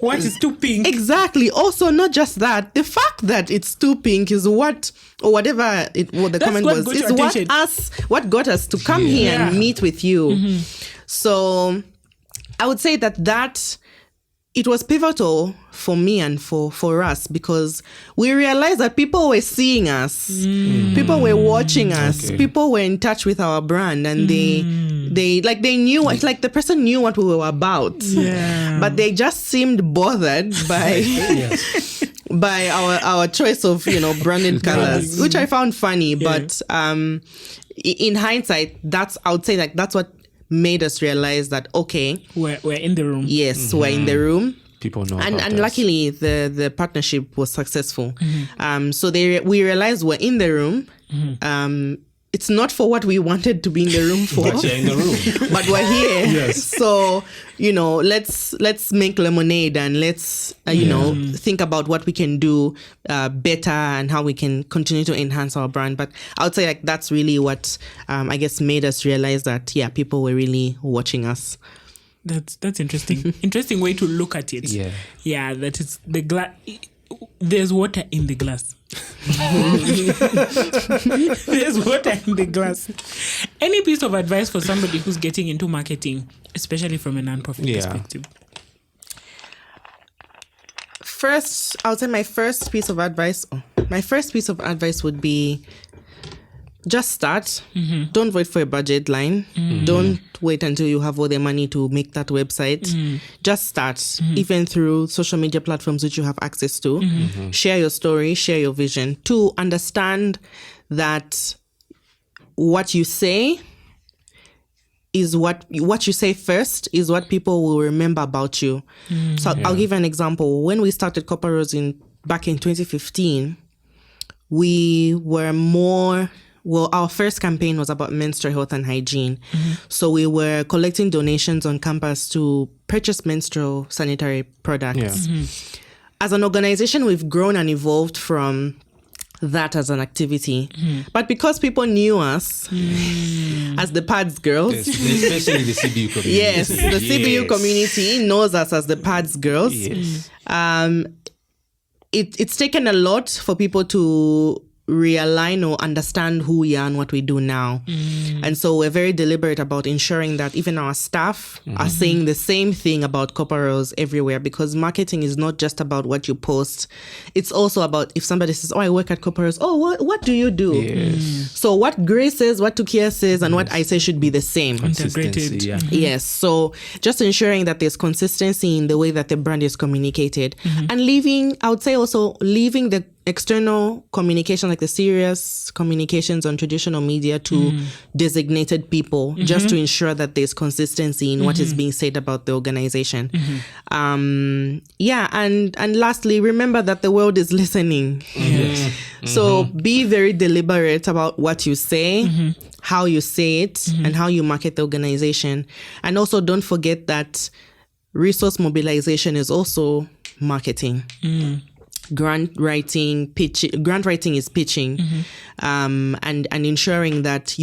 what is too pink. Exactly. Also, not just that, the fact that it's too pink is what the comment was, is what got us to come here and meet with you. So I would say that it was pivotal for me and for us, because we realized that people were seeing us, people were watching us, people were in touch with our brand, and they knew, like the person knew what we were about, but they just seemed bothered by by our choice of branded colors, which I found funny. But in hindsight, I would say like that's what made us realize that we're in the room. Yes, we're in the room. People know, and luckily the partnership was successful. So we realized we're in the room. It's not for what we wanted to be in the room for, but you're in the room. But we're here. Yes. So let's make lemonade, and let's think about what we can do better and how we can continue to enhance our brand. But I would say like that's really what I guess made us realize that people were really watching us. That's interesting. Interesting way to look at it. Yeah. That is the glass. There's water in the glass. There's water in the glass. Any piece of advice for somebody who's getting into marketing, especially from a non-profit perspective? First, I would say my first piece of advice would be just start. Don't wait for a budget line. Don't wait until you have all the money to make that website. Just start, even through social media platforms which you have access to. Share your story, share your vision. To understand that what you say is what you say first is what people will remember about you. So I'll give an example. When we started Copper Rose back in 2015, we were more... Well, our first campaign was about menstrual health and hygiene. So we were collecting donations on campus to purchase menstrual sanitary products. As an organization, we've grown and evolved from that as an activity. But because people knew us as the pads girls, especially the CBU community. Yes, the CBU community knows us as the pads girls. It's taken a lot for people to realign or understand who we are and what we do now. And so we're very deliberate about ensuring that even our staff are saying the same thing about Copper Rose everywhere, because marketing is not just about what you post. It's also about if somebody says, I work at Copper Rose. What do you do? So what Grace says, what Tukia says, and what I say should be the same. Integrated. Yes. So just ensuring that there's consistency in the way that the brand is communicated, and leaving the external communication, like the serious communications on traditional media, to designated people, just to ensure that there's consistency in what is being said about the organization. And lastly, remember that the world is listening. So be very deliberate about what you say, how you say it, and how you market the organization. And also don't forget that resource mobilization is also marketing. Grant writing is pitching, and ensuring that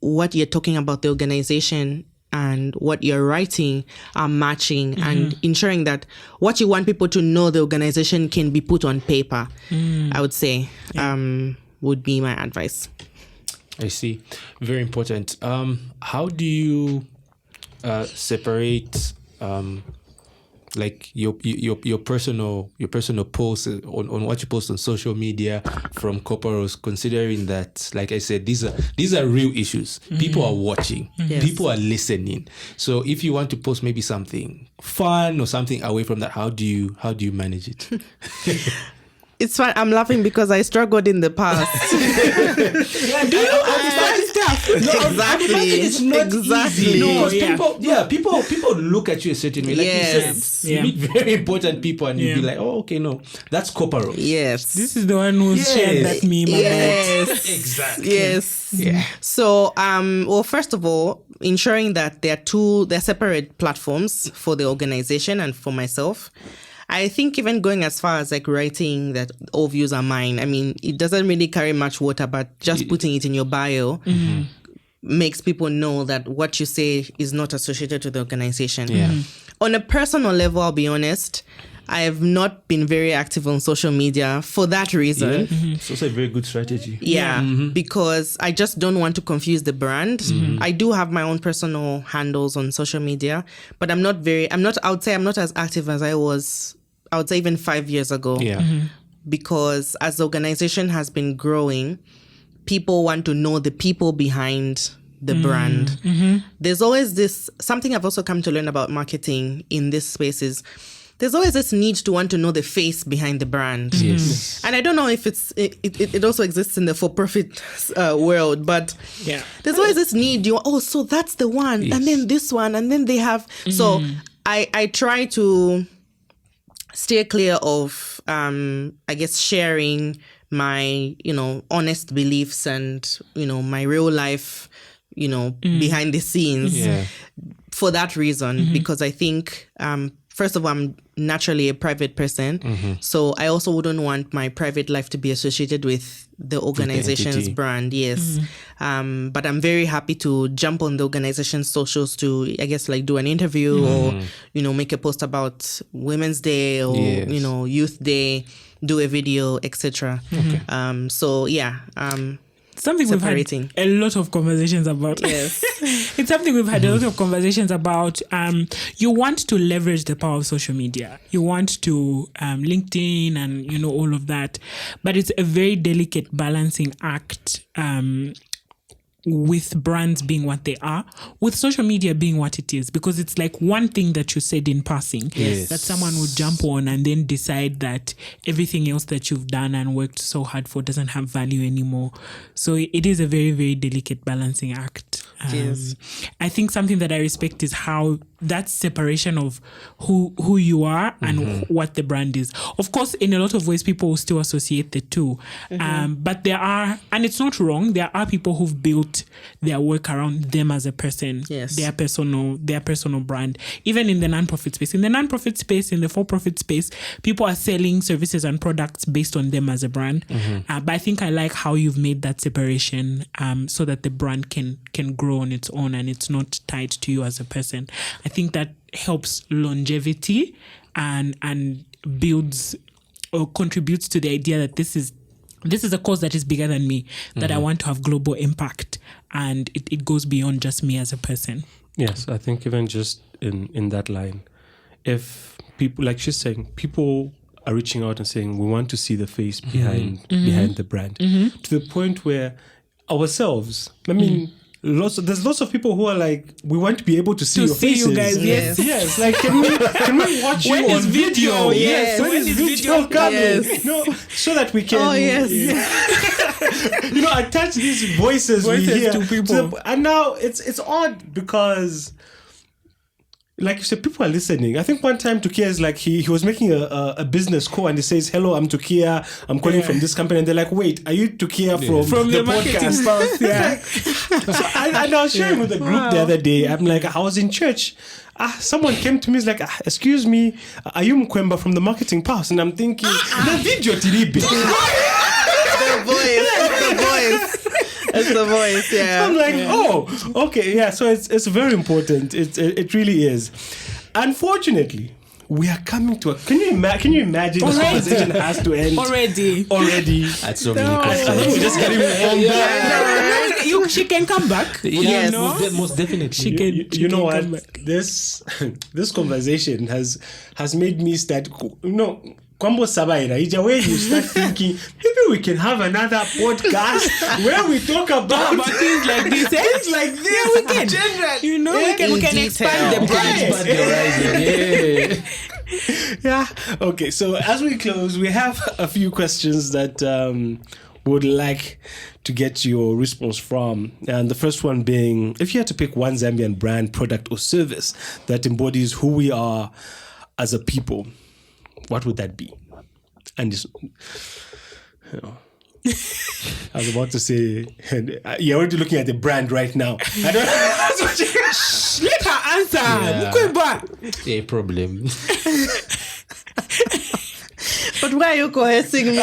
what you're talking about the organization and what you're writing are matching, and ensuring that what you want people to know the organization can be put on paper. I would say would be my advice. I see. Very important. How do you separate like your personal posts on what you post on social media from Copper Rose, considering that, like I said, these are real issues. People are watching, people are listening. So if you want to post maybe something fun or something away from that, how do you manage it? It's fine. I'm laughing because I struggled in the past. Exactly. It's not easy. No, People look at you a certain way. Like you said, you meet very important people and you'll be like, oh, okay, no, that's corporate. Yes. This is the one who shared that meme. Yes. Exactly. Yes. Yeah. So, well, first of all, ensuring that they're separate platforms for the organization and for myself. I think even going as far as like writing that all views are mine. I mean, it doesn't really carry much water, but just putting it in your bio makes people know that what you say is not associated to the organization. Yeah. On a personal level, I'll be honest, I have not been very active on social media for that reason. It's also a very good strategy. Yeah, because I just don't want to confuse the brand. I do have my own personal handles on social media, but I would say I'm not as active as I was, I would say even 5 years ago. Yeah. Because as the organization has been growing, people want to know the people behind the brand. There's always something I've also come to learn about marketing in this space is there's always this need to want to know the face behind the brand. Yes. And I don't know if it also exists in the for-profit world, but there's always this need. So that's the one, and then this one, and then they have. So I try to steer clear of, I guess, sharing my, honest beliefs and, my real life, behind the scenes for that reason, because I think, first of all, I'm naturally a private person. So I also wouldn't want my private life to be associated with the organization's brand. Yes. But I'm very happy to jump on the organization's socials to, I guess, like do an interview or, make a post about Women's Day or, Youth Day, do a video, etc. So yeah. Something separating. We've had a lot of conversations about. Yes. It's something we've had a lot of conversations about. You want to leverage the power of social media. You want to LinkedIn and, all of that. But it's a very delicate balancing act with brands being what they are, with social media being what it is, because it's like one thing that you said in passing that someone would jump on and then decide that everything else that you've done and worked so hard for doesn't have value anymore. So it is a very, very delicate balancing act. I think something that I respect is how that separation of who you are and what the brand is. Of course, in a lot of ways, people will still associate the two. But there are, and it's not wrong, there are people who've built their work around them as a person, their personal brand. Even in the non-profit space. In the non-profit space, in the for-profit space, people are selling services and products based on them as a brand. But I think I like how you've made that separation so that the brand can grow on its own and it's not tied to you as a person. I think that helps longevity and builds or contributes to the idea that this is a cause that is bigger than me, that I want to have global impact, and it goes beyond just me as a person. Yes, I think even just in that line, if people, like she's saying, people are reaching out and saying, we want to see the face behind the brand, to the point where ourselves, I mean, there's lots of people who are like, we want to be able to see your faces. You guys, yes. Like, can we watch you on video? Yes. When is video coming? Yes. So that we can. Oh yes. Attach these voices we hear to people. and now it's odd because, like you said, people are listening. I think one time Tukia is like, he was making a business call and he says, hello, I'm Tukia, I'm calling from this company, and they're like, wait, are you Tukia from the marketing podcast? So I was sharing with the group the other day. I'm like, I was in church. Someone came to me, is like, excuse me, are you Mkwemba from the marketing pass? And I'm thinking, the video tiribi. The voice. It's the voice, yeah. So I'm like, oh, okay, yeah. So it's very important. It really is. Unfortunately, we are coming to a. Can you imagine this conversation has to end already? At so many We're just getting warmed up. She can come back. Yes, No? most definitely. She can. You know come what? back. This conversation has made me start. Kwambo Sabaira, where you start thinking maybe we can have another podcast where we talk about things like this. Things like this. Yeah, we can. General. We can expand the brand. Yes. Yeah. Okay. So as we close, we have a few questions that would like to get your response from. And the first one being, if you had to pick one Zambian brand, product, or service that embodies who we are as a people, what would that be? And it's, you know, I was about to say, you're already looking at the brand right now. I don't know. Let her answer. A problem. But why are you coercing me?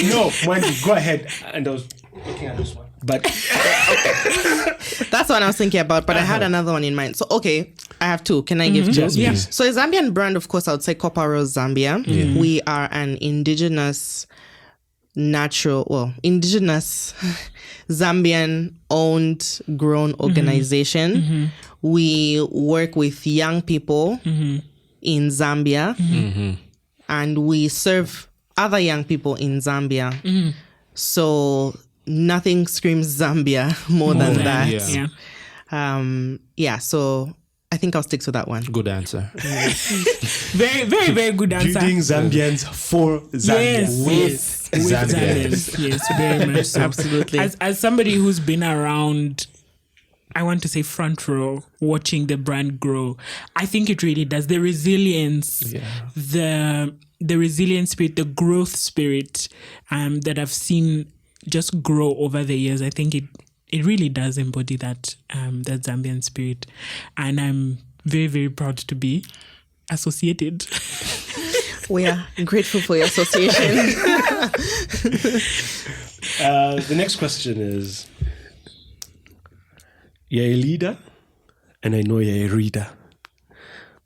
No, Wendy, go ahead. And I was looking at this one. But that's what I was thinking about, but I had another one in mind. So, okay, I have two. Can I give two? Yes, please. So, a Zambian brand, of course, I would say Copper Rose Zambia. We are an indigenous Zambian owned, grown organization. We work with young people in Zambia, and we serve other young people in Zambia. So nothing screams Zambia more than that. So I think I'll stick to that one. Good answer. Very, very, very good answer. Building Zambians for Zambia. With Zambians. Yes, very much so. Absolutely. As somebody who's been around, I want to say front row, watching the brand grow, I think it really does. The resilience, the resilience spirit, the growth spirit that I've seen just grow over the years, I think it really does embody that that Zambian spirit. And I'm very, very proud to be associated. We are grateful for your association. The next question is, you're a leader, and I know you're a reader.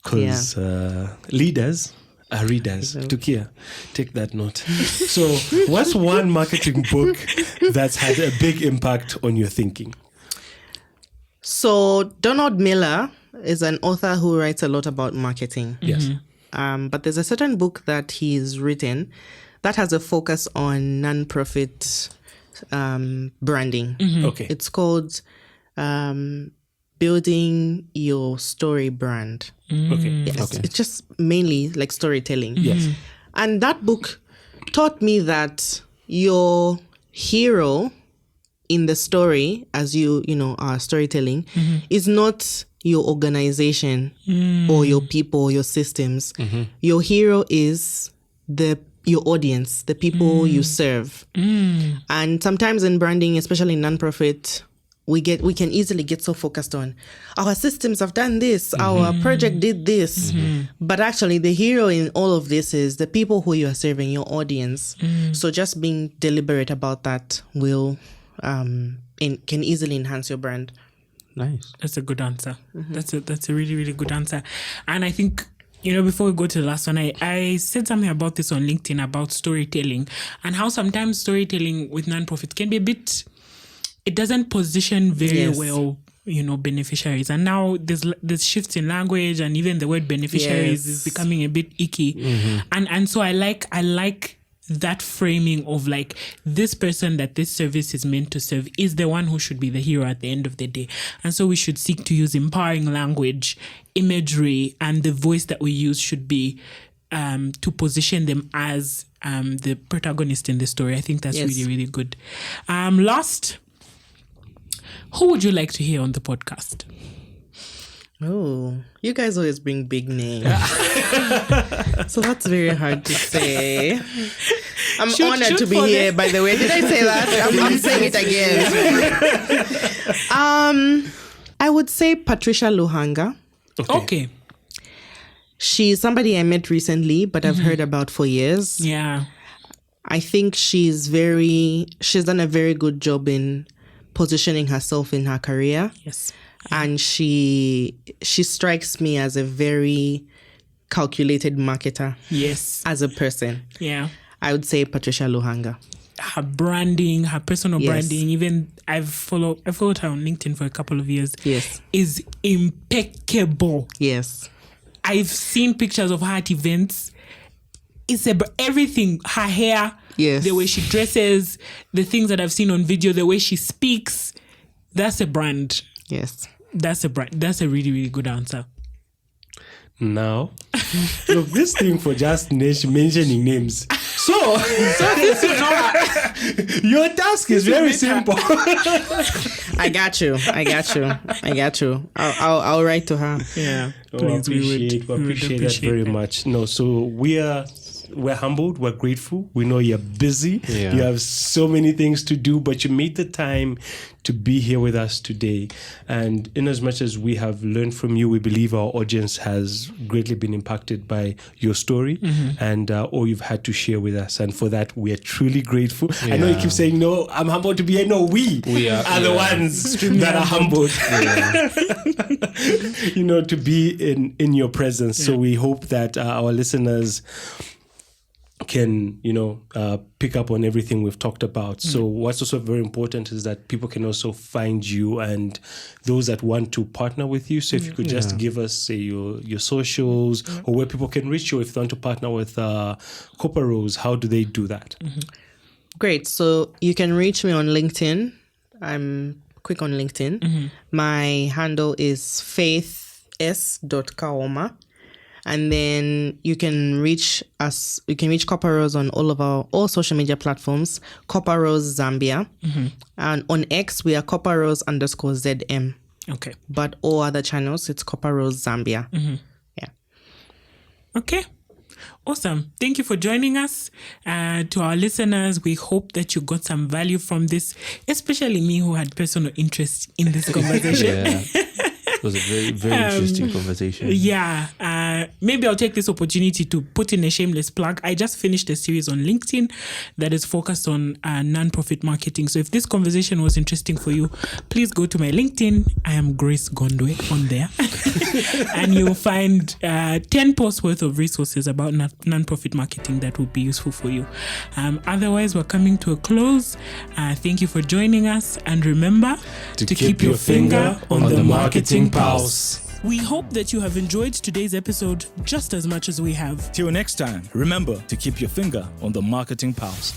Because leaders are readers. Tukia, take that note. So what's one marketing book that's had a big impact on your thinking? So Donald Miller is an author who writes a lot about marketing. Yes. But there's a certain book that he's written that has a focus on non-profit branding. Okay. It's called Building Your Story Brand. Okay. Yes, it's just mainly like storytelling. Yes. And that book taught me that your hero in the story, as you are storytelling, is not your organization or your people or your systems. Your hero is your audience, the people you serve. And sometimes in branding, especially in nonprofit, we can easily get so focused on our systems have done this, our project did this. But actually the hero in all of this is the people who you are serving, your audience. So just being deliberate about that will can easily enhance your brand. Nice. That's a good answer. That's a really, really good answer. And I think, before we go to the last one, I said something about this on LinkedIn about storytelling and how sometimes storytelling with nonprofits can be a bit, it doesn't position very well, beneficiaries. And now there's shifts in language, and even the word beneficiaries is becoming a bit icky. And so I like that framing of like, this person that this service is meant to serve is the one who should be the hero at the end of the day. And so we should seek to use empowering language, imagery, and the voice that we use should be to position them as the protagonist in the story. I think that's really, really good. Last, who would you like to hear on the podcast? Oh, you guys always bring big names. So that's very hard to say. I'm honored to be here, by the way. Did I say that? I'm saying it again. I would say Patricia Luhanga. Okay. She's somebody I met recently, but I've heard about for years. Yeah. I think she's done a very good job in positioning herself in her career. Yes. And she strikes me as a very calculated marketer. Yes. As a person. Yeah. I would say Patricia Luhanga. Her branding, her personal branding, even I followed her on LinkedIn for a couple of years. Yes. Is impeccable. Yes. I've seen pictures of her at events. It's everything. Her hair, yes, the way she dresses, the things that I've seen on video, the way she speaks. That's a brand. Yes. That's a brand. That's a really, really good answer. Now, look, this thing for just mentioning names. So your task is very simple. I got you. I'll write to her. Yeah. Please, we appreciate that very much. No, so we're humbled, we're grateful. We know you're busy. Yeah. You have so many things to do, but you made the time to be here with us today. And in as much as we have learned from you, we believe our audience has greatly been impacted by your story and all you've had to share with us. And for that, we are truly grateful. I know you keep saying, no, I'm humbled to be here. No, we are the ones that are humbled. To be in your presence. So we hope that our listeners can pick up on everything we've talked about. So what's also very important is that people can also find you and those that want to partner with you. So if you could just give us, say, your socials or where people can reach you if they want to partner with Copper Rose, how do they do that? Great. So you can reach me on LinkedIn. I'm quick on LinkedIn. My handle is faith.s.kaoma. And then you can reach us. You can reach Copper Rose on all social media platforms. Copper Rose Zambia, and on X we are Copper Rose _ZM. Okay. But all other channels, it's Copper Rose Zambia. Yeah. Okay. Awesome. Thank you for joining us. To our listeners, we hope that you got some value from this, especially me who had personal interest in this conversation. It was a very, very interesting conversation. Yeah. Maybe I'll take this opportunity to put in a shameless plug. I just finished a series on LinkedIn that is focused on non-profit marketing. So if this conversation was interesting for you, please go to my LinkedIn. I am Grace Gondwe on there. And you'll find 10 posts worth of resources about non-profit marketing that would be useful for you. Otherwise, we're coming to a close. Thank you for joining us. And remember to keep your finger on the marketing pulse. We hope that you have enjoyed today's episode just as much as we have. Till next time, remember to keep your finger on the marketing pulse.